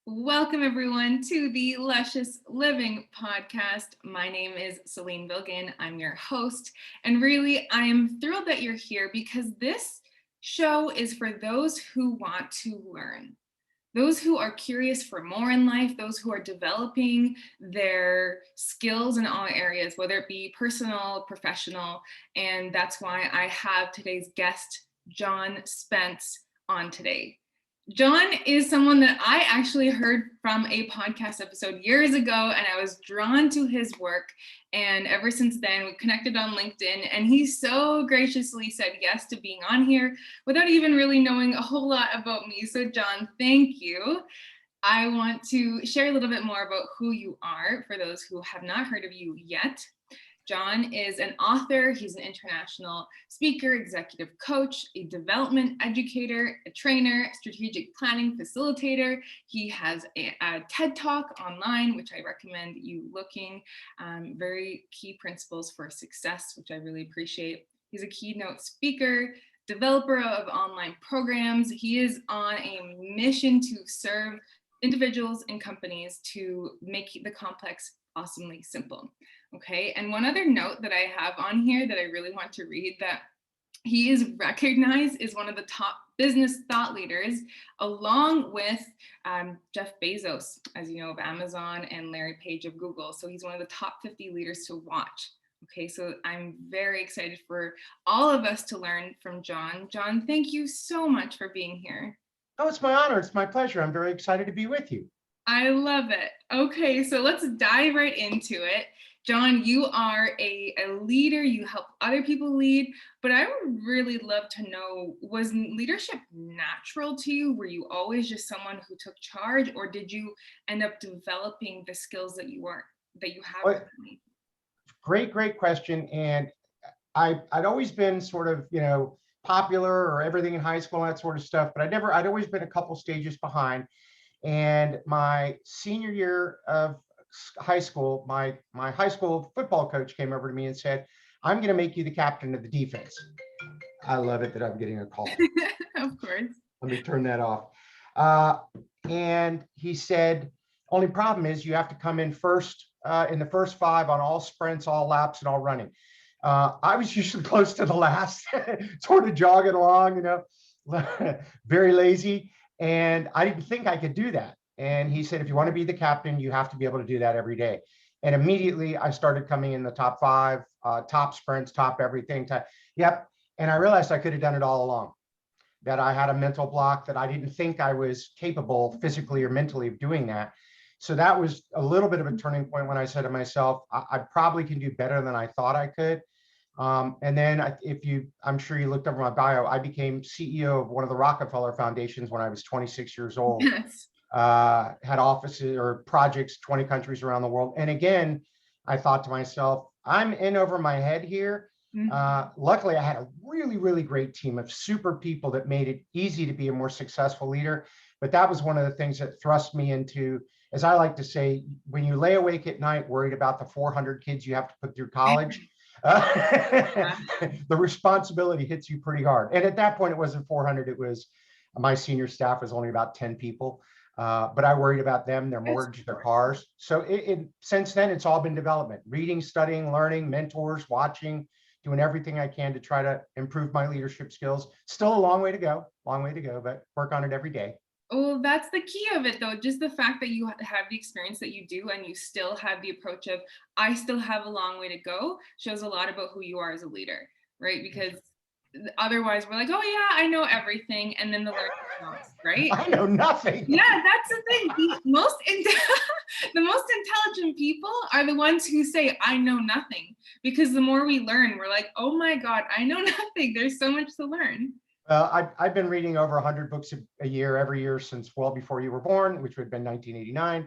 Welcome everyone to the Luscious Living podcast. My name is Celine Bilgin. I'm your host, and really I am thrilled that you're here because this show is for those who want to learn, those who are curious for more in life, those who are developing their skills in all areas, whether it be personal, professional, and that's why I have today's guest, John Spence, on today. John is someone that I actually heard from a podcast episode years ago, and I was drawn to his work. And ever since then, we connected on LinkedIn, and he so graciously said yes to being on here without even really knowing a whole lot about me. So, John, thank you. I want to share a little bit more about who you are for those who have not heard of you yet. John is an author, he's an international speaker, executive coach, a development educator, a trainer, strategic planning facilitator. He has a TED Talk online, which I recommend you looking. Very key principles for success, which I really appreciate. He's a keynote speaker, developer of online programs. He is on a mission to serve individuals and companies to make the complex awesomely simple. Okay, and one other note that I have on here that I really want to read, that he is recognized as one of the top business thought leaders, along with Jeff Bezos, as you know, of Amazon, and Larry Page of Google. So he's one of the top 50 leaders to watch. Okay, so I'm very excited for all of us to learn from John. John, thank you so much for being here. Oh, it's my honor. It's my pleasure. I'm very excited to be with you. I love it. Okay, so let's dive right into it. John, you are a leader, you help other people lead, but I would really love to know, was leadership natural to you? Were you always just someone who took charge, or did you end up developing the skills that you have Well, currently? great question. And I'd always been sort of, popular or everything in high school and that sort of stuff, but I'd always been a couple stages behind. And my senior year of high school, my high school football coach came over to me and said, "I'm going to make you the captain of the defense." I love it that I'm getting a call. Of course. Let me turn that off. Uh, and he said, "Only problem is you have to come in first in the first five on all sprints, all laps, and all running." I was usually close to the last, sort of jogging along, very lazy. And I didn't think I could do that. And he said, "If you want to be the captain, you have to be able to do that every day." And immediately I started coming in the top five, top sprints, top everything. Yep. And I realized I could have done it all along, that I had a mental block, that I didn't think I was capable physically or mentally of doing that. So that was a little bit of a turning point when I said to myself, I probably can do better than I thought I could. And then I'm sure you looked over my bio, I became CEO of one of the Rockefeller Foundations when I was 26 years old. Yes. Had offices or projects, 20 countries around the world. And again, I thought to myself, I'm in over my head here. Luckily, I had a really great team of super people that made it easy to be a more successful leader. But that was one of the things that thrust me into, as I like to say, when you lay awake at night worried about the 400 kids you have to put through college, Yeah. the responsibility hits you pretty hard. And at that point, it wasn't 400. It was, my senior staff was only about 10 people. But I worried about them, their mortgage, their cars. So since then, it's all been development, reading, studying, learning, mentors, watching, doing everything I can to try to improve my leadership skills. Still a long way to go, but work on it every day. Well, that's the key of it, though. Just the fact that you have the experience that you do, and you still have the approach of, I still have a long way to go, shows a lot about who you are as a leader, right? Because otherwise we're like, oh yeah, I know everything. And then the learning stops, right? I know nothing. Yeah, that's the thing. The most intelligent people are the ones who say, I know nothing. Because the more we learn, we're like, oh my God, I know nothing. There's so much to learn. I've been reading over 100 books a year, every year since well before you were born, which would have been 1989.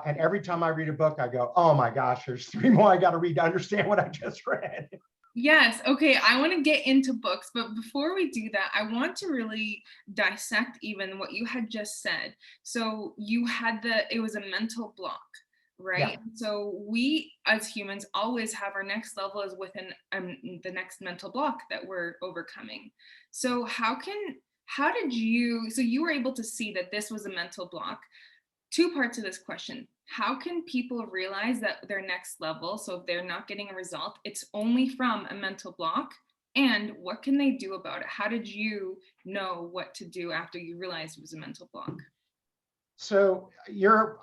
And every time I read a book, I go, oh my gosh, there's 3 more I got to read to understand what I just read. Yes. Okay. I want to get into books, but before we do that, I want to really dissect even what you had just said. So you had it was a mental block, Yeah. right? So we as humans always have our next level is within the next mental block that we're overcoming. So so you were able to see that this was a mental block. two parts of this question. How can people realize that their next level, so if they're not getting a result, it's only from a mental block? And what can they do about it? How did you know what to do after you realized it was a mental block? So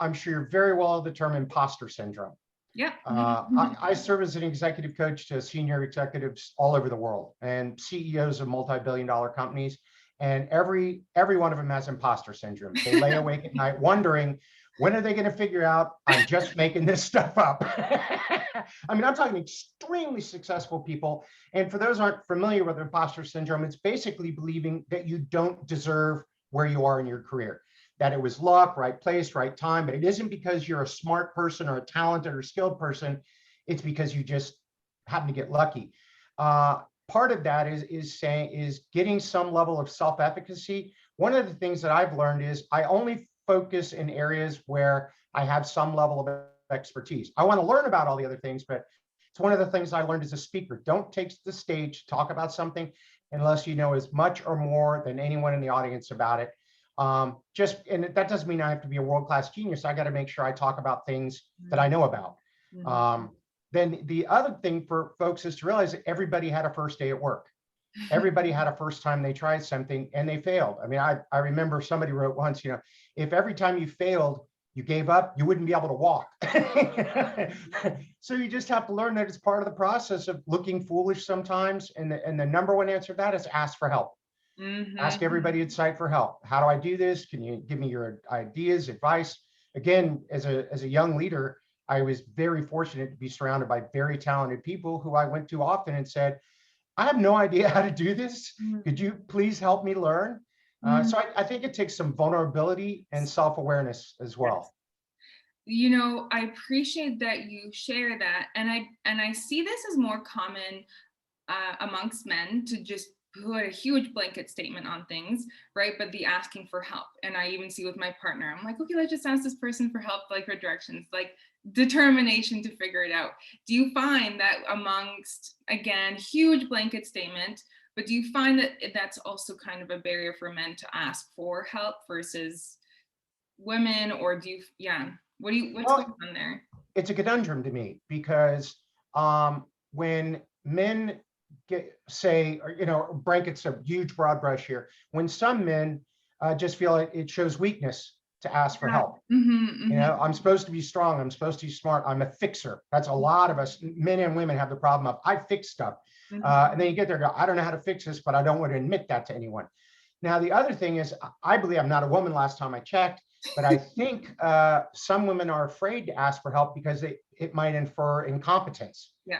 I'm sure you're very well determined imposter syndrome. Yeah. I serve as an executive coach to senior executives all over the world and CEOs of multi-billion-dollar companies. And every one of them has imposter syndrome. They lay awake at night wondering, when are they going to figure out I'm just making this stuff up? I mean, I'm talking extremely successful people. And for those who aren't familiar with imposter syndrome, it's basically believing that you don't deserve where you are in your career, that it was luck, right place, right time, but it isn't because you're a smart person or a talented or skilled person. It's because you just happen to get lucky. Part of that is getting some level of self-efficacy. One of the things that I've learned is I only focus in areas where I have some level of expertise. I want to learn about all the other things, but it's one of the things I learned as a speaker. Don't take the stage to talk about something unless you know as much or more than anyone in the audience about it. And that doesn't mean I have to be a world-class genius. I got to make sure I talk about things that I know about. Then the other thing for folks is to realize that everybody had a first day at work. Everybody had a first time they tried something and they failed. I mean, I remember somebody wrote once, if every time you failed, you gave up, you wouldn't be able to walk. So you just have to learn that it's part of the process of looking foolish sometimes. And the number one answer to that is ask for help. Ask everybody at site for help. How do I do this? Can you give me your ideas, advice? Again, as a young leader, I was very fortunate to be surrounded by very talented people who I went to often and said, I have no idea how to do this. Could you please help me learn? So I think it takes some vulnerability and self-awareness as well. I appreciate that you share that. And I see this as more common amongst men to just put a huge blanket statement on things, right? But the asking for help. And I even see with my partner, I'm like, okay, let's just ask this person for help, like for directions, like determination to figure it out. Do you find that amongst, again, huge blanket statement, but do you find that that's also kind of a barrier for men to ask for help versus women? Or what's going on there? It's a conundrum to me because when men blankets a huge broad brush here, when some men just feel like it shows weakness to ask for help. I'm supposed to be strong. I'm supposed to be smart. I'm a fixer. That's a lot of us, men and women, have the problem of I fix stuff. And then you get there and go, I don't know how to fix this, but I don't want to admit that to anyone. Now, the other thing is, I believe I'm not a woman last time I checked, but I think some women are afraid to ask for help because it might infer incompetence. Yeah.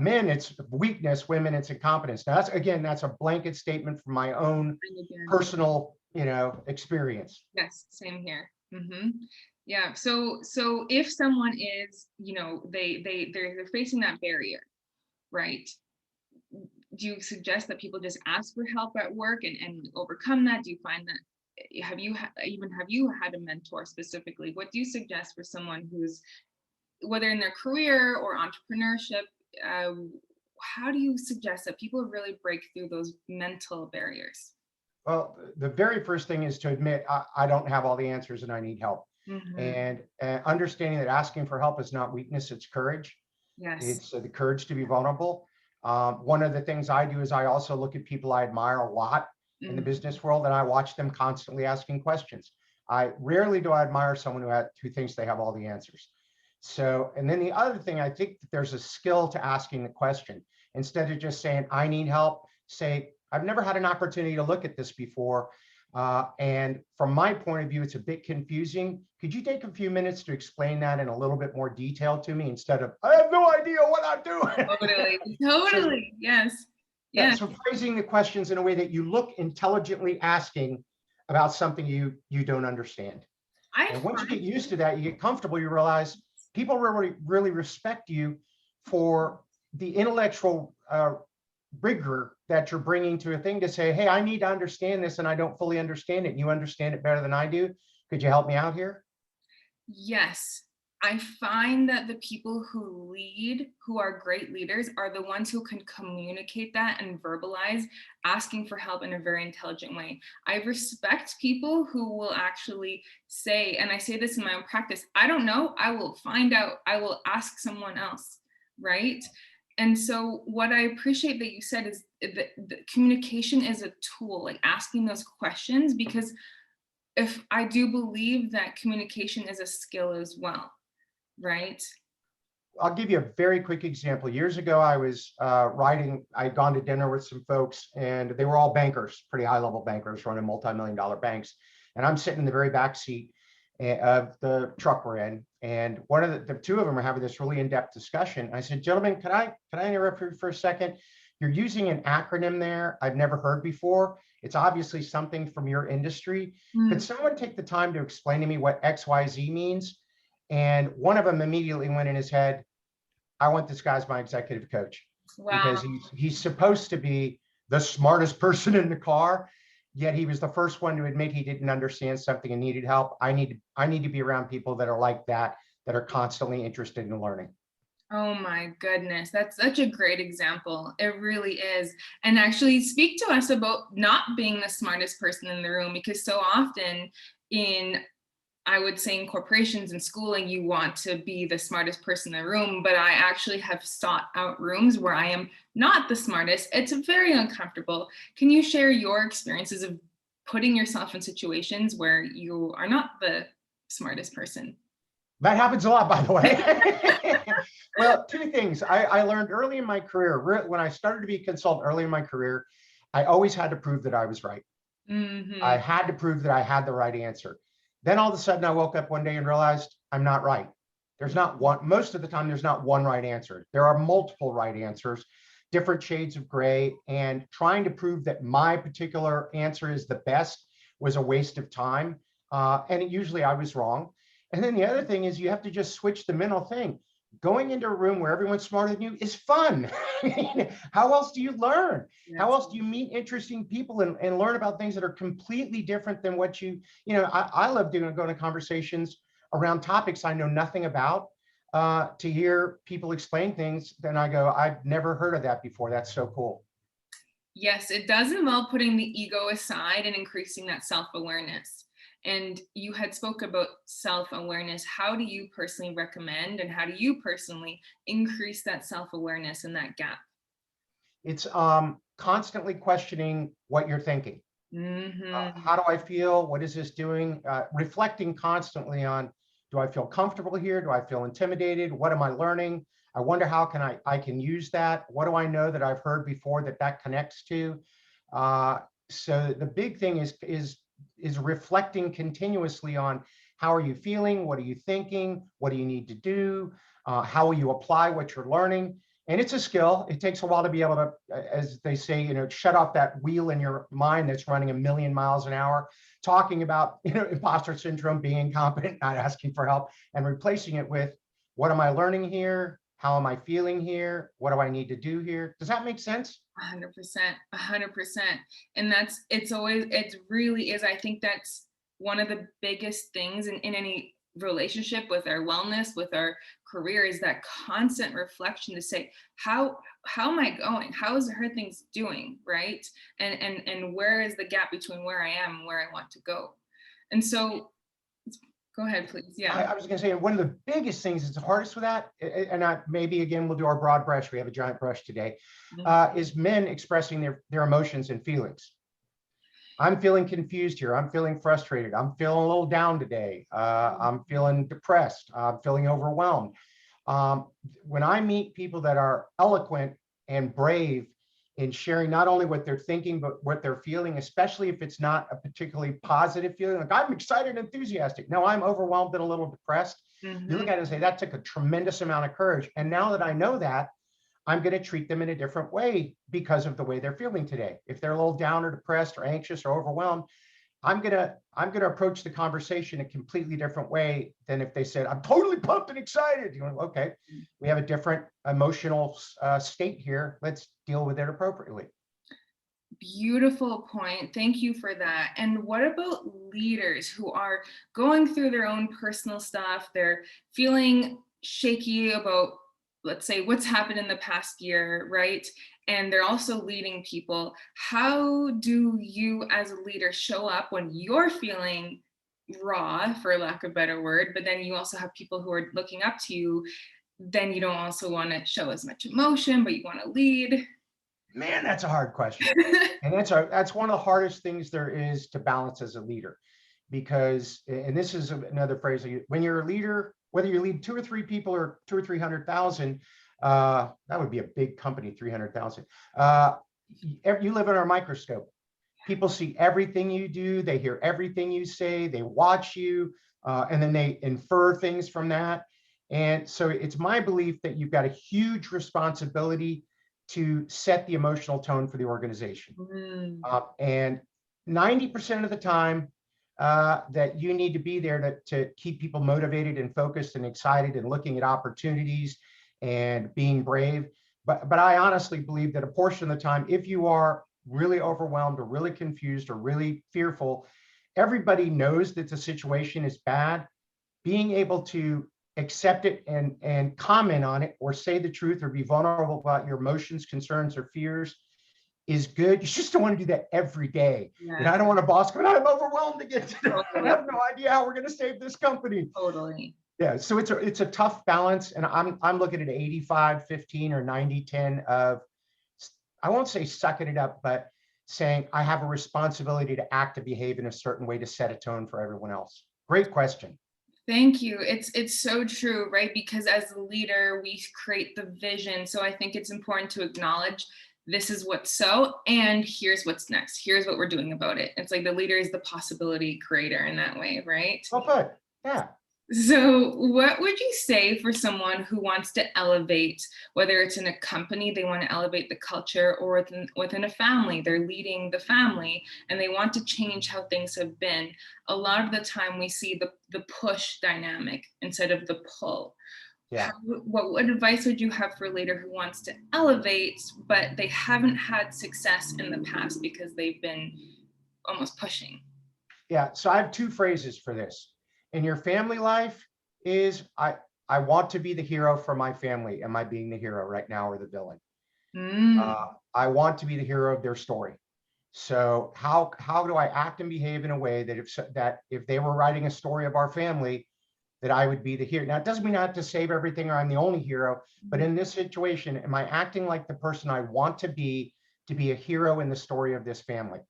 Men, it's weakness. Women, it's incompetence. Now, that's a blanket statement from my own personal, experience. Yes, same here. Yeah. So if someone is, they're facing that barrier, right? Do you suggest that people just ask for help at work and overcome that? Do you find that have you had a mentor specifically? What do you suggest for someone who's, whether in their career or entrepreneurship, how do you suggest that people really break through those mental barriers? Well, the very first thing is to admit I don't have all the answers and I need help. And understanding that asking for help is not weakness, it's courage. Yes. It's the courage to be vulnerable. One of the things I do is I also look at people I admire a lot in the business world, and I watch them constantly asking questions. I rarely do I admire someone who thinks they have all the answers. So, and then the other thing, I think that there's a skill to asking the question. Instead of just saying, I need help, say, I've never had an opportunity to look at this before. And from my point of view, it's a bit confusing. Could you take a few minutes to explain that in a little bit more detail to me instead of, I have no idea what I'm doing? Totally. Yes. Yeah. So phrasing the questions in a way that you look intelligently asking about something you don't understand. And once you get used to that, you get comfortable, you realize people really respect you for the intellectual rigor that you're bringing to a thing to say, hey, I need to understand this and I don't fully understand it. And you understand it better than I do. Could you help me out here? Yes. I find that the people who lead, who are great leaders, are the ones who can communicate that and verbalize asking for help in a very intelligent way. I respect people who will actually say, and I say this in my own practice, I don't know, I will find out, I will ask someone else, right? And so what I appreciate that you said is that the communication is a tool, like asking those questions, because if I do believe that communication is a skill as well, right? I'll give you a very quick example. Years ago, I was I'd gone to dinner with some folks, and they were all bankers, pretty high level bankers running multi-million-dollar banks. And I'm sitting in the very back seat of the truck we're in. And one of the two of them are having this really in-depth discussion. I said, gentlemen, can I interrupt you for a second? You're using an acronym there I've never heard before. It's obviously something from your industry. Could someone take the time to explain to me what XYZ means? And one of them immediately went in his head, I want this guy as my executive coach, because Wow. he's supposed to be the smartest person in the car, yet he was the first one to admit he didn't understand something and needed help. I need to be around people that are like that are constantly interested in learning. Oh my goodness. That's such a great example. It really is. And actually speak to us about not being the smartest person in the room, because so often in, I would say, in corporations and schooling, you want to be the smartest person in the room, but I actually have sought out rooms where I am not the smartest. It's very uncomfortable. Can you share your experiences of putting yourself in situations where you are not the smartest person? That happens a lot, by the way. Well, two things. I learned early in my career, when I started to be a consultant early in my career, I always had to prove that I was right. I Mm-hmm. had to prove that I had the right answer. Then all of a sudden I woke up one day and realized I'm not right. There's not one, most of the time, there's not one right answer. There are multiple right answers, different shades of gray, and trying to prove that my particular answer is the best was a waste of time. Usually I was wrong. And then the other thing is you have to just switch the mental thing. Going into a room where everyone's smarter than you is fun. How else do you learn? How That's else do you meet interesting people and learn about things that are completely different than what I love going to conversations around topics I know nothing about, to hear people explain things. Then I go, I've never heard of that before. That's so cool. Yes, it does involve putting the ego aside and increasing that self-awareness. And you had spoke about self-awareness. How do you personally recommend, and how do you personally increase that self-awareness and that gap? It's constantly questioning what you're thinking. Mm-hmm. How do I feel? What is this doing? Reflecting constantly on, do I feel comfortable here? Do I feel intimidated? What am I learning? I wonder how can I can use that? What do I know that I've heard before that connects to? Uh, so the big thing is reflecting continuously on, how are you feeling? What are you thinking? What do you need to do? How will you apply what you're learning? And it's a skill. It takes a while to be able to, as they say, shut off that wheel in your mind that's running 1,000,000 miles an hour, talking about, imposter syndrome, being incompetent, not asking for help, and replacing it with, what am I learning here? How am I feeling here? What do I need to do here? Does that make sense? 100%, 100%. And it really is. I think that's one of the biggest things in any relationship, with our wellness, with our career, is that constant reflection to say, how am I going? How is her things doing? Right. And where is the gap between where I am and where I want to go? And so go ahead, please. Yeah. I was going to say, one of the biggest things that's the hardest with that, and maybe again, we'll do our broad brush. We have a giant brush today, is men expressing their emotions and feelings. I'm feeling confused here. I'm feeling frustrated. I'm feeling a little down today. I'm feeling depressed. I'm feeling overwhelmed. Um, when I meet people that are eloquent and brave in sharing not only what they're thinking, but what they're feeling, especially if it's not a particularly positive feeling, like I'm excited and enthusiastic. No, I'm overwhelmed and a little depressed. You look Mm-hmm. at it and say, that took a tremendous amount of courage. And now that I know that, I'm going to treat them in a different way because of the way they're feeling today. If they're a little down or depressed or anxious or overwhelmed, I'm gonna approach the conversation a completely different way than if they said, I'm totally pumped and excited. Okay, we have a different emotional state here. Let's deal with it appropriately. Beautiful point. Thank you for that. And what about leaders who are going through their own personal stuff? They're feeling shaky about, let's say, what's happened in the past year, right? And they're also leading people. How do you, as a leader, show up when you're feeling raw, for lack of a better word, but then you also have people who are looking up to you? Then you don't also want to show as much emotion, but you want to lead. Man, that's a hard question. And that's one of the hardest things there is to balance as a leader, because, and this is another phrase, when you're a leader, whether you lead 2 or 3 people or 2 or 300,000, that would be a big company, 300,000. You live under a microscope. People see everything you do, they hear everything you say, they watch you, and then they infer things from that. And so it's my belief that you've got a huge responsibility to set the emotional tone for the organization. And 90% of the time that you need to be there to keep people motivated and focused and excited and looking at opportunities and being brave. But I honestly believe that a portion of the time, if you are really overwhelmed or really confused or really fearful, everybody knows that the situation is bad. Being able to accept it and comment on it, or say the truth, or be vulnerable about your emotions, concerns, or fears is good. You just don't want to do that every day. Yeah. And I don't want a boss going, I'm overwhelmed again today. Totally. I have no idea how we're going to save this company. Totally. Yeah. So it's a tough balance. And I'm looking at 85-15 or 90-10 of, I won't say sucking it up, but saying I have a responsibility to act and behave in a certain way to set a tone for everyone else. Great question. Thank you. It's so true, right? Because as a leader, we create the vision. So I think it's important to acknowledge this is what's so, and here's what's next. Here's what we're doing about it. It's like the leader is the possibility creator in that way, right? Well put. Yeah. So what would you say for someone who wants to elevate, whether it's in a company, they want to elevate the culture, or within a family, they're leading the family and they want to change how things have been? A lot of the time we see the push dynamic instead of the pull. Yeah. What advice would you have for a leader who wants to elevate, but they haven't had success in the past because they've been almost pushing? Yeah. So I have 2 phrases for this. In your family life is I want to be the hero for my family. Am I being the hero right now or the villain? I want to be the hero of their story. So how do I act and behave in a way that if they were writing a story of our family, that I would be the hero? Now, it doesn't mean I have to save everything or I'm the only hero, but in this situation, am I acting like the person I want to be a hero in the story of this family?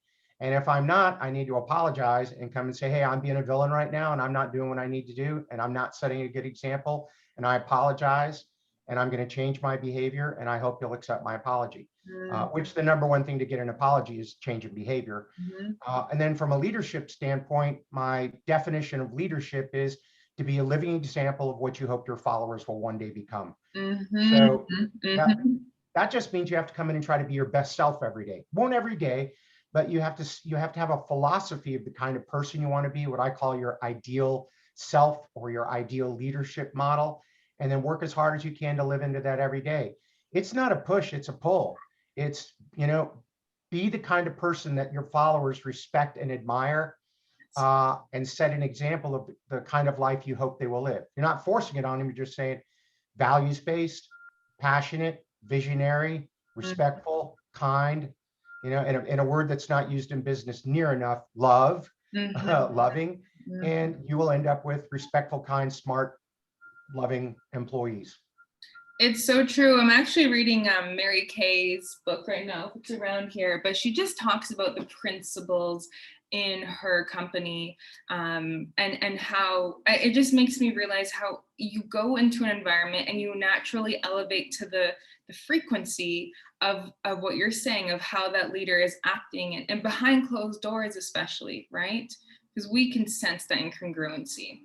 And if I'm not, I need to apologize and come and say, hey, I'm being a villain right now and I'm not doing what I need to do. And I'm not setting a good example. And I apologize. And I'm going to change my behavior. And I hope you'll accept my apology, which the number one thing to get an apology is change in behavior. And then from a leadership standpoint, my definition of leadership is to be a living example of what you hope your followers will one day become. So that just means you have to come in and try to be your best self every day. Won't every day, but you have to have a philosophy of the kind of person you want to be, what I call your ideal self or your ideal leadership model, and then work as hard as you can to live into that every day. It's not a push, it's a pull. It's, be the kind of person that your followers respect and admire, and set an example of the kind of life you hope they will live. You're not forcing it on them, you're just saying values-based, passionate, visionary, respectful, kind, in a word that's not used in business near enough, loving, and you will end up with respectful, kind, smart, loving employees. It's so true. I'm actually reading Mary Kay's book right now. It's around here, but she just talks about the principles in her company, and how it just makes me realize how you go into an environment and you naturally elevate to the frequency of what you're saying, of how that leader is acting, and behind closed doors especially, right? Because we can sense that incongruency.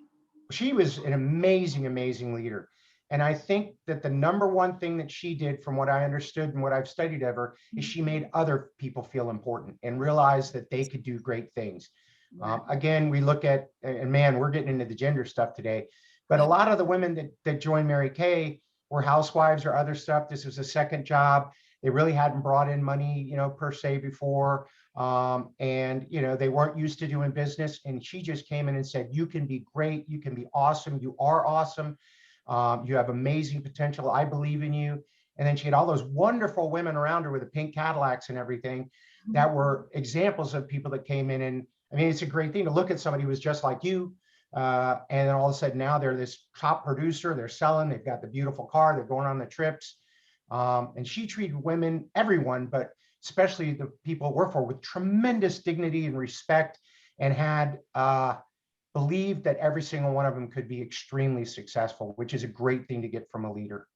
She was an amazing, amazing leader. And I think that the number one thing that she did, from what I understood and what I've studied of her, is she made other people feel important and realize that they could do great things. Again, we look at, and man, we're getting into the gender stuff today, but a lot of the women that joined Mary Kay were housewives or other stuff. This was a second job. They really hadn't brought in money, per se before. And, they weren't used to doing business. And she just came in and said, you can be great. You can be awesome. You are awesome. You have amazing potential. I believe in you. And then she had all those wonderful women around her with the pink Cadillacs and everything that were examples of people that came in. And I mean, it's a great thing to look at somebody who was just like you. And then all of a sudden now they're this top producer, they're selling, they've got the beautiful car, they're going on the trips. And she treated women, everyone, but especially the people who work for, with tremendous dignity and respect, and had believed that every single one of them could be extremely successful, which is a great thing to get from a leader.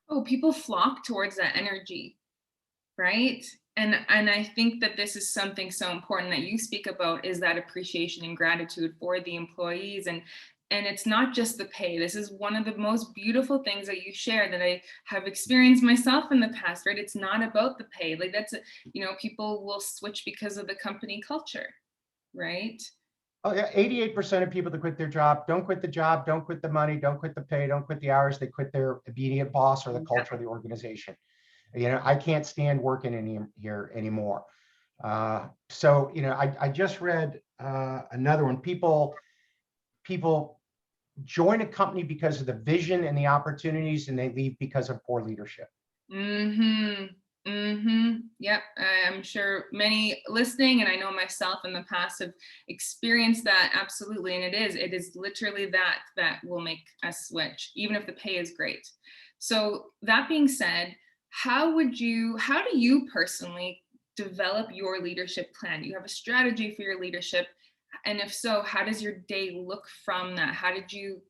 Oh, people flock towards that energy, right? And I think that this is something so important that you speak about, is that appreciation and gratitude for the employees. And it's not just the pay. This is one of the most beautiful things that you share that I have experienced myself in the past, right? It's not about the pay. Like that's, people will switch because of the company culture, right? Oh yeah, 88% of people that quit their job don't quit the job, don't quit the money, don't quit the pay, don't quit the hours. They quit their immediate boss or the culture of the organization. I can't stand working here anymore. So I just read another one. People join a company because of the vision and the opportunities, and they leave because of poor leadership. Yep. I'm sure many listening, and I know myself in the past, have experienced that. Absolutely. And it is literally that will make us switch, even if the pay is great. So that being said, how do you personally develop your leadership plan? Do you have a strategy for your leadership? And if so, how does your day look from that? How did you,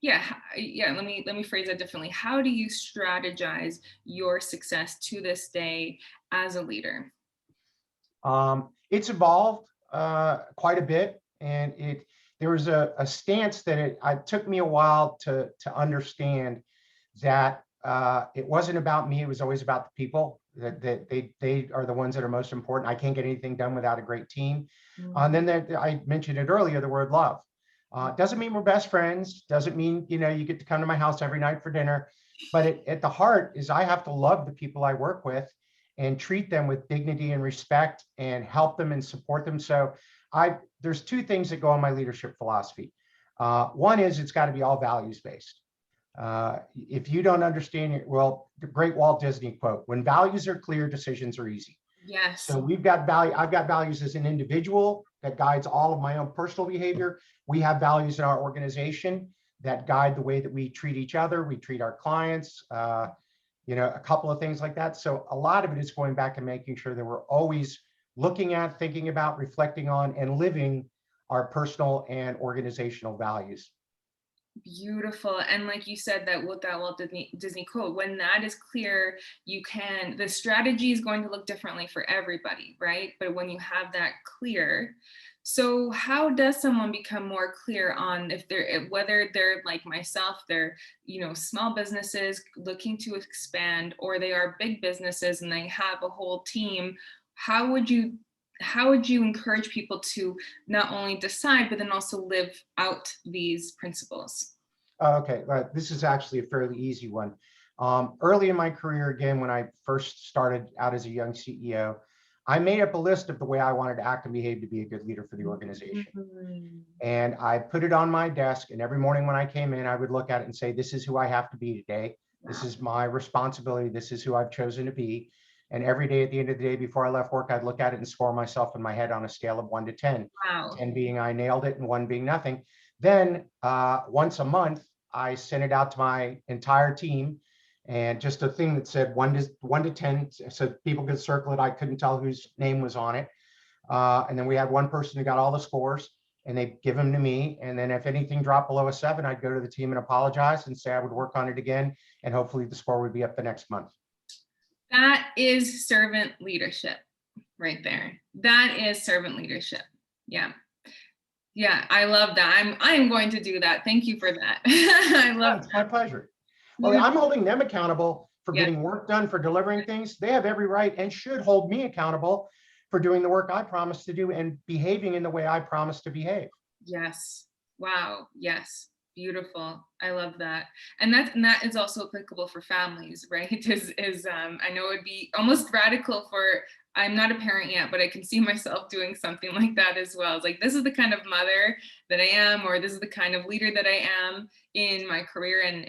let me phrase that differently. How do you strategize your success to this day as a leader? It's evolved quite a bit, and there was a stance that it took me a while to understand that it wasn't about me. It was always about the people. That they are the ones that are most important. I can't get anything done without a great team. And then I mentioned it earlier, the word love. Doesn't mean we're best friends. Doesn't mean you get to come to my house every night for dinner. But at the heart is I have to love the people I work with and treat them with dignity and respect and help them and support them. So there's two things that go on my leadership philosophy. One is it's got to be all values based. If you don't understand it, well, the great Walt Disney quote, when values are clear, decisions are easy. Yes. So I've got values as an individual that guides all of my own personal behavior. We have values in our organization that guide the way that we treat each other, we treat our clients, a couple of things like that. So a lot of it is going back and making sure that we're always looking at, thinking about, reflecting on, and living our personal and organizational values. Beautiful. And like you said, that with that Walt Disney quote, when that is clear, the strategy is going to look differently for everybody, right? But when you have that clear, so how does someone become more clear on whether they're like myself, they're, small businesses looking to expand, or they are big businesses and they have a whole team? How would you encourage people to not only decide, but then also live out these principles? Okay, this is actually a fairly easy one. Early in my career, again, when I first started out as a young CEO, I made up a list of the way I wanted to act and behave to be a good leader for the organization. And I put it on my desk, and every morning when I came in, I would look at it and say, this is who I have to be today. This is my responsibility. This is who I've chosen to be. And every day at the end of the day, before I left work, I'd look at it and score myself in my head on a scale of 1 to 10. Wow. 10 being I nailed it and 1 being nothing. Then once a month, I sent it out to my entire team, and just a thing that said 1 to 10, so people could circle it. I couldn't tell whose name was on it. And then we had one person who got all the scores, and they give them to me. And then if anything dropped below a 7, I'd go to the team and apologize and say I would work on it again, and hopefully the score would be up the next month. That is servant leadership right there. That is servant leadership. Yeah. Yeah, I love that. I'm going to do that. Thank you for that. I love It's my pleasure. Well, I'm holding them accountable for getting work done, for delivering things. They have every right and should hold me accountable for doing the work I promised to do and behaving in the way I promised to behave. Yes. Wow. Yes. Beautiful. I love that. And that is also applicable for families, right? I know it'd be almost radical for, I'm not a parent yet, but I can see myself doing something like that as well. It's like, this is the kind of mother that I am, or this is the kind of leader that I am in my career and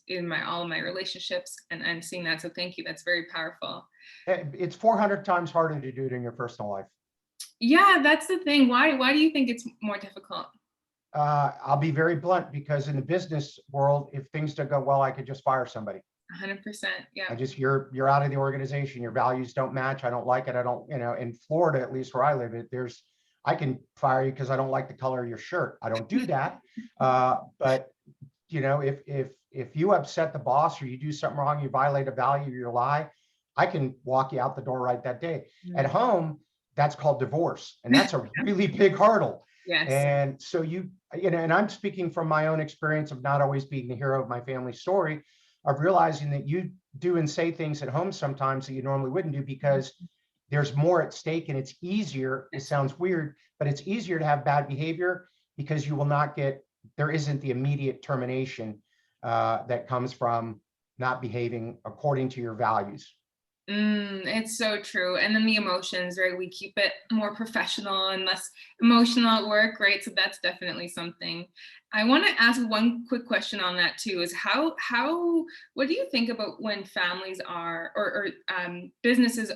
in all of my relationships, and seeing that. So thank you. That's very powerful. It's 400 times harder to do it in your personal life. Yeah, that's the thing. Why do you think it's more difficult? I'll be very blunt, because in the business world, if things don't go well, I could just fire somebody. 100%. Yeah. You're out of the organization. Your values don't match. I don't like it. I don't, in Florida, at least where I live, I can fire you because I don't like the color of your shirt. I don't do that. But if you upset the boss, or you do something wrong, you violate a value, you lie, I can walk you out the door right that day. At home, that's called divorce. And that's a really big hurdle. Yes. And so and I'm speaking from my own experience of not always being the hero of my family story, of realizing that you do and say things at home sometimes that you normally wouldn't do, because there's more at stake, and it's easier. It sounds weird, but it's easier to have bad behavior, because there isn't the immediate termination that comes from not behaving according to your values. It's so true. And then the emotions, right? We keep it more professional and less emotional at work, right? So that's definitely something. I want to ask one quick question on that too, is what do you think about when families are, or businesses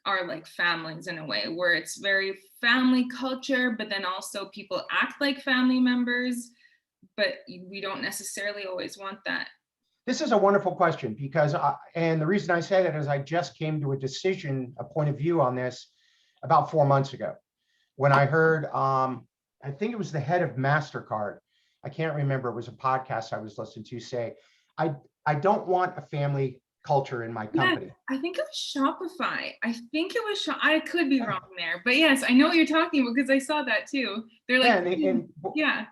are like families in a way, where it's very family culture, but then also people act like family members, but we don't necessarily always want that. This is a wonderful question, because and the reason I say that is I just came to a point of view on this about 4 months ago, when I heard, I think it was the head of MasterCard. I can't remember. It was a podcast I was listening to, say, I don't want a family culture in my company. Yes, I think it was Shopify. I could be wrong there, but yes, I know what you're talking about, because I saw that too. They're like, yeah.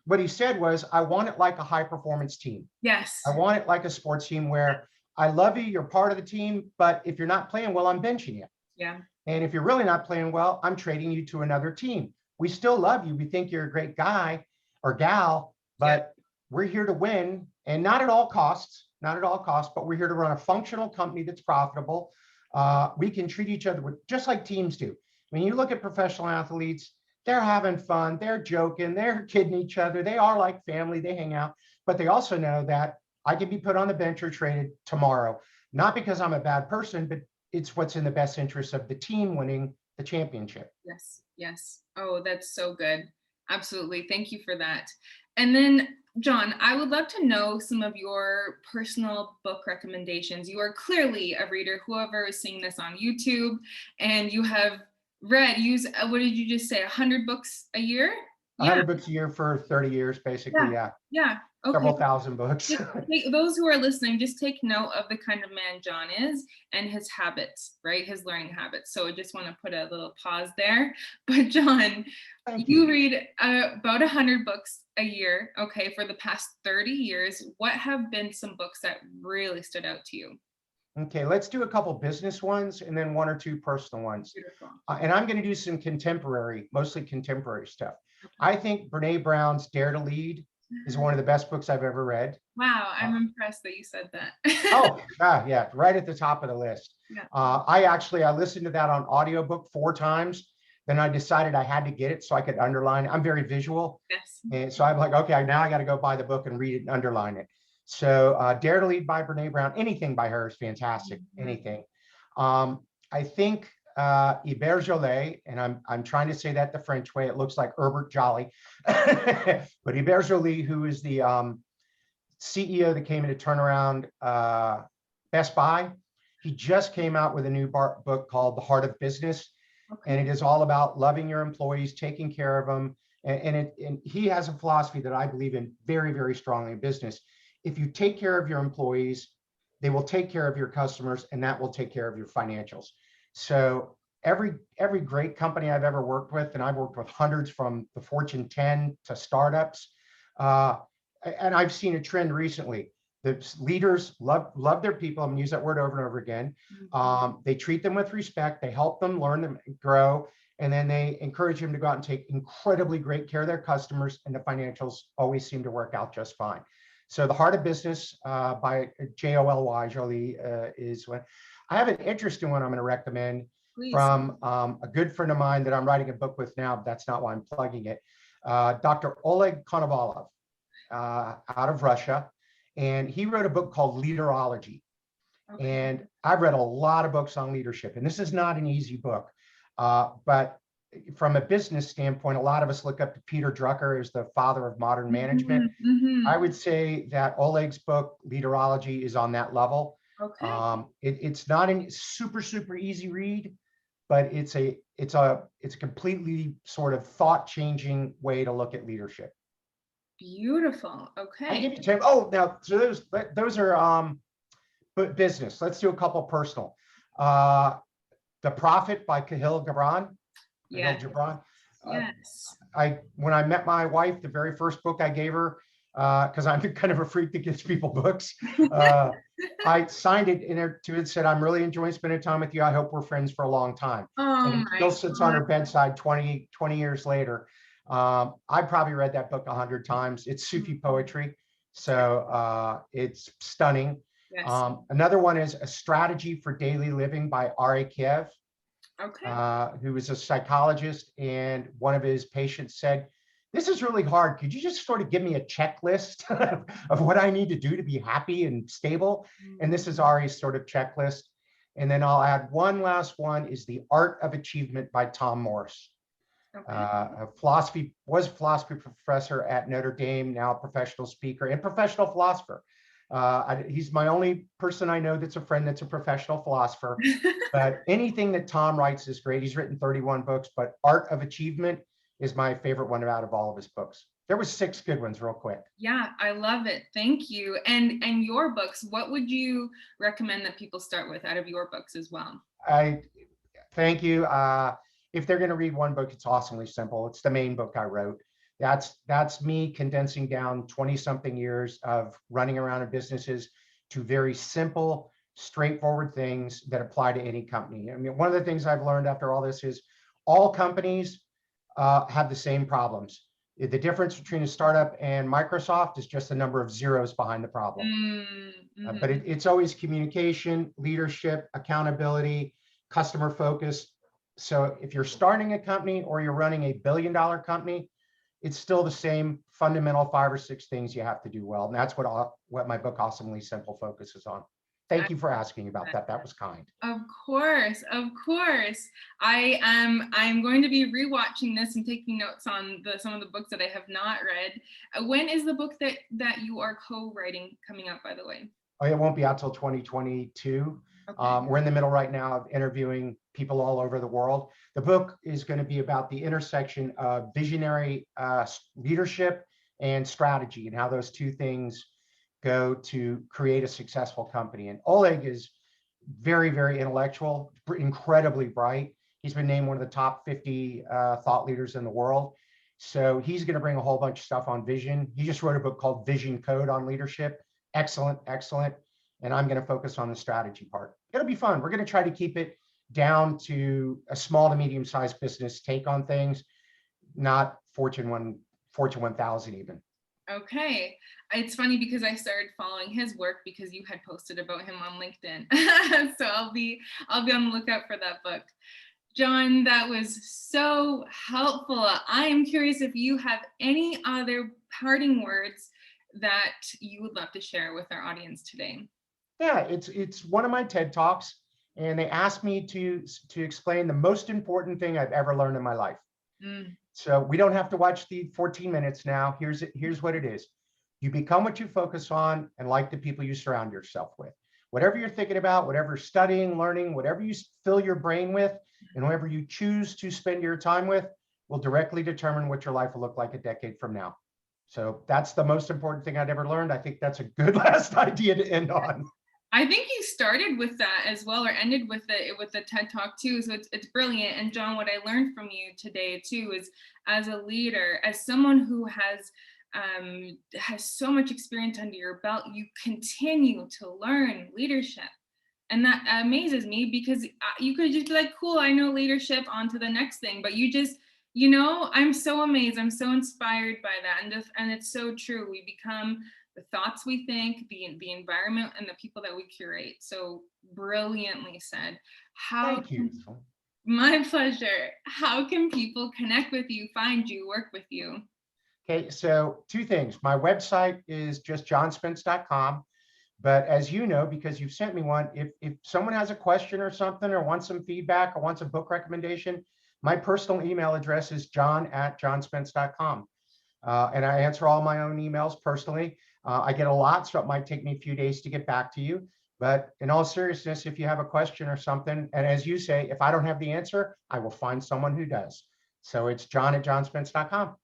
What he said was, I want it like a high performance team. Yes. I want it like a sports team, where I love you, you're part of the team, but if you're not playing well, I'm benching you. Yeah. And if you're really not playing well, I'm trading you to another team. We still love you. We think you're a great guy or gal, but we're here to win, and not at all costs, but we're here to run a functional company that's profitable. We can treat each other just like teams do. When you look at professional athletes, they're having fun, they're joking, they're kidding each other. They are like family, they hang out, but they also know that I can be put on the bench or traded tomorrow, not because I'm a bad person, but it's what's in the best interest of the team winning the championship. Yes. Yes. Oh, that's so good. Absolutely. Thank you for that. And then, John, I would love to know some of your personal book recommendations. You are clearly a reader, whoever is seeing this on YouTube, and you have what did you just say, 100 books a year? 100 books a year for 30 years, basically. Yeah. Okay. Several thousand books. Those who are listening, just take note of the kind of man John is and his habits, right? His learning habits. So I just want to put a little pause there. But John, you read about 100 books a year, okay, for the past 30 years. What have been some books that really stood out to you? Okay, let's do a couple business ones and then one or two personal ones. And I'm going to do some mostly contemporary stuff. I think Brene Brown's Dare to Lead is one of the best books I've ever read. Wow, I'm impressed that you said that. Yeah, right at the top of the list. Yeah. I listened to that on audiobook 4 times. Then I decided I had to get it so I could underline it. I'm very visual. Yes. And so I'm like, okay, now I got to go buy the book and read it and underline it. So Dare to Lead by Brene Brown, anything by her is fantastic, anything. I think Hubert Joly, and I'm trying to say that the French way, it looks like Herbert Jolly, but Hubert Joly, who is the CEO that came in to turn around Best Buy, he just came out with a new book called The Heart of Business. Okay. And it is all about loving your employees, taking care of them. And he has a philosophy that I believe in very, very strongly in business. If you take care of your employees, they will take care of your customers, and that will take care of your financials. So every great company I've ever worked with, and I've worked with hundreds from the Fortune 10 to startups, and I've seen a trend recently. The leaders love their people. I'm going to use that word over and over again. They treat them with respect. They help them learn them, grow, And then they encourage him to go out and take incredibly great care of their customers, and the financials always seem to work out just fine. So The Heart of Business by Joly is one. I have an interesting one I'm going to recommend. Please. From a good friend of mine that I'm writing a book with now, but that's not why I'm plugging it. Dr. Oleg Konovalov out of Russia. And he wrote a book called Leaderology. Okay. And I've read a lot of books on leadership, and this is not an easy book. But from a business standpoint, a lot of us look up to Peter Drucker as the father of modern management. I would say that Oleg's book, Leaderology, is on that level. Okay. It's not a super easy read, but it's a completely sort of thought-changing way to look at leadership. Beautiful. I Okay. give you 10. Oh, now, so those are business. Let's do a couple personal. The Prophet by Kahlil Gibran. Yes. Gibran. Yes. When I met my wife, the very first book I gave her, because I'm kind of a freak that gives people books, I signed it in there to it, said, "I'm really enjoying spending time with you. I hope we're friends for a long time." Oh, and it still sits on her bedside 20 years later. I probably read that book 100 times. It's Sufi poetry, so it's stunning. Yes. Another one is A Strategy for Daily Living by Ari Kiev, Okay. who was a psychologist, and one of his patients said, "This is really hard. Could you just sort of give me a checklist of what I need to do to be happy and stable?" And this is Ari's sort of checklist. And then I'll add one last one, is The Art of Achievement by Tom Morse. Okay. A philosophy professor at Notre Dame, now a professional speaker and professional philosopher. He's my only person I know that's a friend that's a professional philosopher. But anything that Tom writes is great. He's written 31 books, but Art of Achievement is my favorite one out of all of his books. There was 6 good ones real quick. Yeah, I love it. Thank you. And your books, what would you recommend that people start with out of your books as well? I thank you. If they're going to read one book, it's awesomely simple. It's the main book I wrote. That's me condensing down 20-something years of running around in businesses to very simple, straightforward things that apply to any company. I mean, one of the things I've learned after all this is all companies have the same problems. The difference between a startup and Microsoft is just the number of zeros behind the problem. But it's always communication, leadership, accountability, customer focus. So if you're starting a company or you're running a billion-dollar company, it's still the same fundamental 5 or 6 things you have to do well. And that's what my book Awesomely Simple focuses on. Thank you for asking about that. That was kind. Of course, of course. I'm going to be rewatching this and taking notes on some of the books that I have not read. When is the book that you are co-writing coming out, by the way? Oh, it won't be out till 2022. Okay. We're in the middle right now of interviewing people all over the world. The book is going to be about the intersection of visionary leadership and strategy, and how those two things go to create a successful company. And Oleg is very, very intellectual, incredibly bright. He's been named one of the top 50 thought leaders in the world. So he's going to bring a whole bunch of stuff on vision. He just wrote a book called Vision Code on leadership. Excellent, excellent. And I'm going to focus on the strategy part. It'll be fun. We're going to try to keep it down to a small to medium-sized business take on things, not Fortune 1000 even. Okay. It's funny because I started following his work because you had posted about him on LinkedIn. So I'll be on the lookout for that book. John, that was so helpful. I am curious if you have any other parting words that you would love to share with our audience today. Yeah, it's one of my TED Talks, and they asked me to explain the most important thing I've ever learned in my life. So we don't have to watch the 14 minutes now. Here's what it is. You become what you focus on, and like the people you surround yourself with. Whatever you're thinking about, whatever you're studying, learning, whatever you fill your brain with, and whoever you choose to spend your time with will directly determine what your life will look like a decade from now. So that's the most important thing I'd ever learned. I think that's a good last idea to end on. I think you started with that as well, or ended with the TED Talk too. So it's brilliant. And John, what I learned from you today too is, as a leader, as someone who has so much experience under your belt, you continue to learn leadership. And that amazes me, because you could just be like, cool, I know leadership, on to the next thing. But you just, I'm so amazed. I'm so inspired by that. And it's so true. We become the thoughts we think, the environment, and the people that we curate. So brilliantly said. Thank you. My pleasure. How can people connect with you, find you, work with you? Okay, so two things. My website is just johnspence.com. But as you know, because you've sent me one, if someone has a question or something, or wants some feedback, or wants a book recommendation, my personal email address is john@johnspence.com. And I answer all my own emails personally. I get a lot, so it might take me a few days to get back to you. But in all seriousness, if you have a question or something, and as you say, if I don't have the answer, I will find someone who does. So it's john@johnspence.com.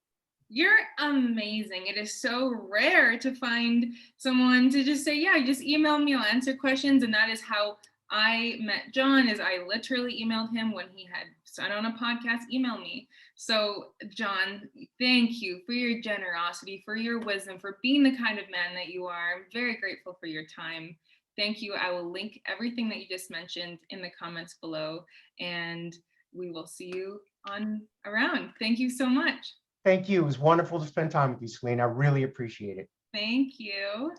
You're amazing. It is so rare to find someone to just say, yeah, just email me, I'll answer questions. And that is how I met John, is I literally emailed him when he had said on a podcast, email me. So John, thank you for your generosity, for your wisdom, for being the kind of man that you are. I'm very grateful for your time. Thank you. I will link everything that you just mentioned in the comments below, and we will see you on around. Thank you so much. Thank you. It was wonderful to spend time with you, Celine. I really appreciate it. Thank you.